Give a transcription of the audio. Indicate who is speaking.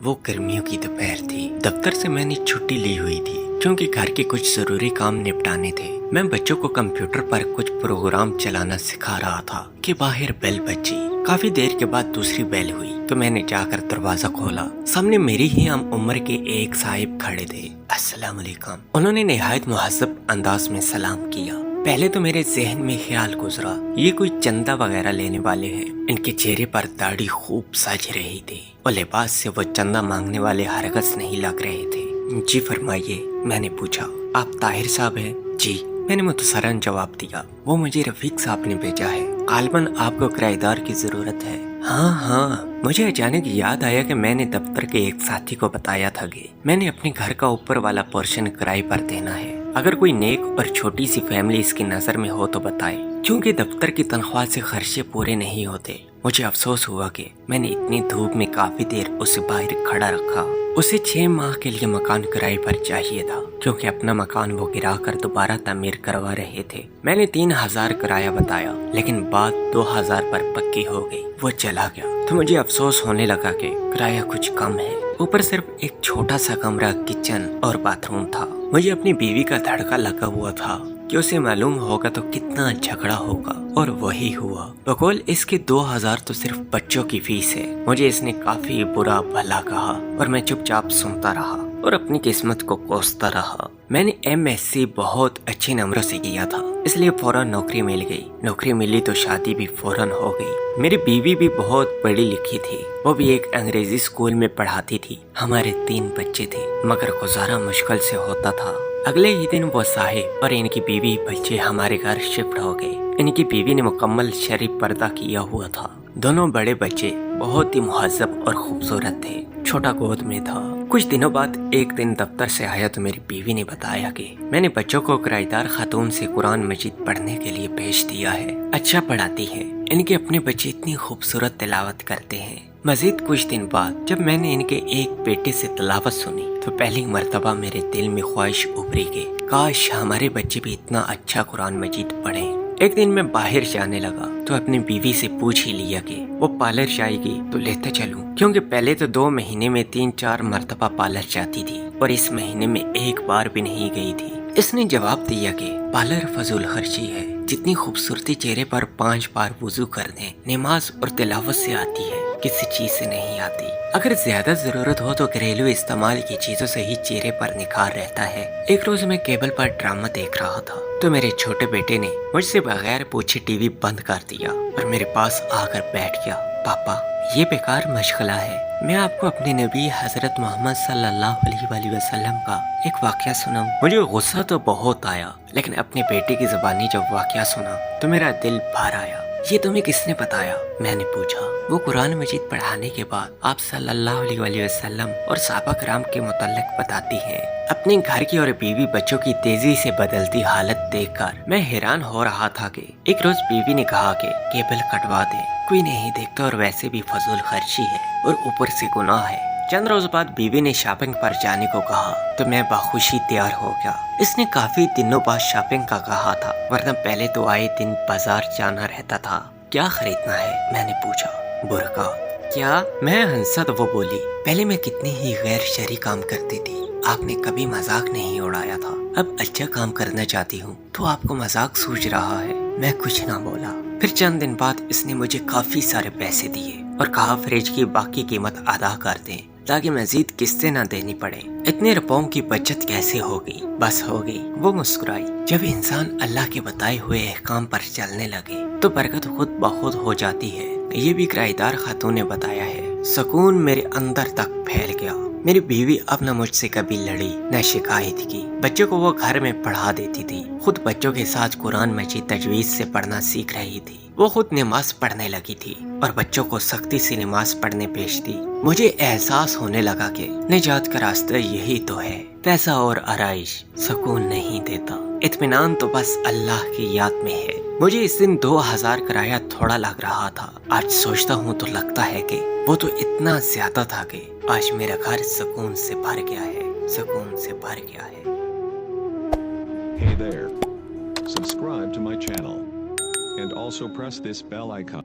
Speaker 1: وہ گرمیوں کی دوپہر تھی۔ دفتر سے میں نے چھٹی لی ہوئی تھی کیونکہ گھر کے کچھ ضروری کام نپٹانے تھے۔ میں بچوں کو کمپیوٹر پر کچھ پروگرام چلانا سکھا رہا تھا کہ باہر بیل بجی۔ کافی دیر کے بعد دوسری بیل ہوئی تو میں نے جا کر دروازہ کھولا۔ سامنے میری ہی ہم عمر کے ایک صاحب کھڑے تھے۔ السلام علیکم۔ انہوں نے نہایت مہذب انداز میں سلام کیا۔ پہلے تو میرے ذہن میں خیال گزرا یہ کوئی چندہ وغیرہ لینے والے ہیں۔ ان کے چہرے پر داڑھی خوب سج رہی تھی اور لباس سے وہ چندہ مانگنے والے ہرگز نہیں لگ رہے تھے۔ جی فرمائیے، میں نے پوچھا۔ آپ طاہر صاحب ہیں؟ جی، میں نے متصراً جواب دیا۔ وہ مجھے رفیق صاحب نے بھیجا ہے، غالباً آپ کو کرایہ دار کی ضرورت ہے۔ ہاں، مجھے اچانک یاد آیا کہ میں نے دفتر کے ایک ساتھی کو بتایا تھا کہ میں نے اپنے گھر کا اوپر والا پورشن کرائے پر دینا ہے۔ اگر کوئی نیک اور چھوٹی سی فیملی اس کی نظر میں ہو تو بتائے، کیونکہ دفتر کی تنخواہ سے خرچے پورے نہیں ہوتے۔ مجھے افسوس ہوا کہ میں نے اتنی دھوپ میں کافی دیر اسے باہر کھڑا رکھا۔ اسے 6 ماہ کے لیے مکان کرائے پر چاہیے تھا کیونکہ اپنا مکان وہ گرا کر دوبارہ تعمیر کروا رہے تھے۔ میں نے 3000 کرایہ بتایا لیکن بات 2000 پر پکی ہو گئی۔ وہ چلا گیا تو مجھے افسوس ہونے لگا کہ کرایہ کچھ کم ہے۔ اوپر صرف ایک چھوٹا سا کمرہ، کچن اور باتھ روم تھا۔ مجھے اپنی بیوی کا دھڑکا لگا ہوا تھا کہ اسے معلوم ہوگا تو کتنا جھگڑا ہوگا، اور وہی ہوا۔ بقول اس کے 2000 تو صرف بچوں کی فیس ہے۔ مجھے اس نے کافی برا بھلا کہا اور میں چپ چاپ سنتا رہا اور اپنی قسمت کو کوستا رہا۔ میں نے MSc بہت اچھے نمبروں سے کیا تھا، اس لیے فوراً نوکری مل گئی۔ نوکری ملی تو شادی بھی فوراً ہو گئی۔ میری بیوی بھی بہت پڑھی لکھی تھی، وہ بھی ایک انگریزی اسکول میں پڑھاتی تھی۔ ہمارے 3 بچے تھے مگر گزارا مشکل سے ہوتا تھا۔ اگلے ہی دن وہ صاحب اور ان کی بیوی بچے ہمارے گھر شفٹ ہو گئے۔ ان کی بیوی نے مکمل شرعی پردہ کیا ہوا تھا۔ دونوں بڑے بچے بہت ہی مہذب اور خوبصورت تھے۔ چھوٹا گود میں تھا۔ کچھ دنوں بعد ایک دن دفتر سے آیا تو میری بیوی نے بتایا کہ میں نے بچوں کو کرایہ دار خاتون سے قرآن مجید پڑھنے کے لیے بھیج دیا ہے۔ اچھا پڑھاتی ہے، ان کے اپنے بچے اتنی خوبصورت تلاوت کرتے ہیں۔ مزید کچھ دن بعد جب میں نے ان کے ایک بیٹے سے تلاوت سنی تو پہلی مرتبہ میرے دل میں خواہش ابھری کہ کاش ہمارے بچے بھی اتنا اچھا قرآن مجید پڑھیں۔ ایک دن میں باہر جانے لگا تو اپنی بیوی سے پوچھ ہی لیا کہ وہ پارلر جائے گی تو لیتے چلوں، کیونکہ پہلے تو 2 مہینے میں 3-4 مرتبہ پارلر جاتی تھی اور اس مہینے میں ایک بار بھی نہیں گئی تھی۔ اس نے جواب دیا کہ پارلر فضول خرچی ہے، جتنی خوبصورتی چہرے پر 5 بار وضو کر دیں نماز اور تلاوت سے آتی ہے، کسی چیز سے نہیں آتی۔ اگر زیادہ ضرورت ہو تو گھریلو استعمال کی چیزوں سے ہی چہرے پر نکھار رہتا ہے۔ ایک روز میں کیبل پر ڈرامہ دیکھ رہا تھا تو میرے چھوٹے بیٹے نے مجھ سے بغیر پوچھے ٹی وی بند کر دیا اور میرے پاس آ کر بیٹھ گیا۔ پاپا، یہ بیکار مشغلہ ہے، میں آپ کو اپنے نبی حضرت محمد صلی اللہ علیہ وآلہ وسلم کا ایک واقعہ سناؤں۔ مجھے غصہ تو بہت آیا لیکن اپنے بیٹے کی زبانی جب واقعہ سنا تو میرا دل بھر آیا۔ یہ تمہیں کس نے بتایا؟ میں نے پوچھا۔ وہ قرآن مجید پڑھانے کے بعد آپ صلی اللہ علیہ وآلہ وسلم اور صحابہ کرام کے متعلق بتاتی ہیں۔ اپنے گھر کی اور بیوی بچوں کی تیزی سے بدلتی حالت دیکھ کر میں حیران ہو رہا تھا کہ ایک روز بیوی نے کہا کہ کیبل کٹوا دے، کوئی نہیں دیکھتا اور ویسے بھی فضول خرچی ہے اور اوپر سے گناہ ہے۔ چند روز بعد بیوی نے شاپنگ پر جانے کو کہا تو میں بخوشی تیار ہو گیا۔ اس نے کافی دنوں بعد شاپنگ کا کہا تھا، ورنہ پہلے تو آئے دن بازار جانا رہتا تھا۔ کیا خریدنا ہے؟ میں نے پوچھا۔ برقع۔ کیا؟ میں ہنسا تو وہ بولی، پہلے میں کتنی ہی غیر شرعی کام کرتی تھی، آپ نے کبھی مذاق نہیں اڑایا تھا، اب اچھا کام کرنا چاہتی ہوں تو آپ کو مذاق سوچ رہا ہے۔ میں کچھ نہ بولا۔ پھر چند دن بعد اس نے مجھے کافی سارے پیسے دیے اور کہا فریج کی باقی قیمت ادا کر دیں تاکہ مزید قسطیں نہ دینی پڑے۔ اتنے روپوں کی بچت کیسے ہوگی؟ بس ہو گئی۔ وہ مسکرائی۔ جب انسان اللہ کے بتائے ہوئے احکام پر چلنے لگے تو برکت خود بخود ہو جاتی ہے۔ یہ بھی کرایہ دار خاتون نے بتایا ہے۔ سکون میرے اندر تک پھیل گیا۔ میری بیوی اب نہ مجھ سے کبھی لڑی نہ شکایت کی۔ بچوں کو وہ گھر میں پڑھا دیتی تھی، خود بچوں کے ساتھ قرآن مجید تجویز سے پڑھنا سیکھ رہی تھی۔ وہ خود نماز پڑھنے لگی تھی اور بچوں کو سختی سے نماز پڑھنے بھیجتی۔ مجھے احساس ہونے لگا کہ نجات کا راستہ یہی تو ہے۔ پیسہ اور آرائش سکون نہیں دیتا، اطمینان تو بس اللہ کی یاد میں ہے۔ مجھے اس دن 2000 کرایہ تھوڑا لگ رہا تھا، آج سوچتا ہوں تو لگتا ہے کہ وہ تو اتنا زیادہ تھا کہ آج میرا گھر سکون سے بھر گیا ہے، سکون سے بھر گیا ہے۔
Speaker 2: Hey there. Subscribe to my channel and also press this bell icon.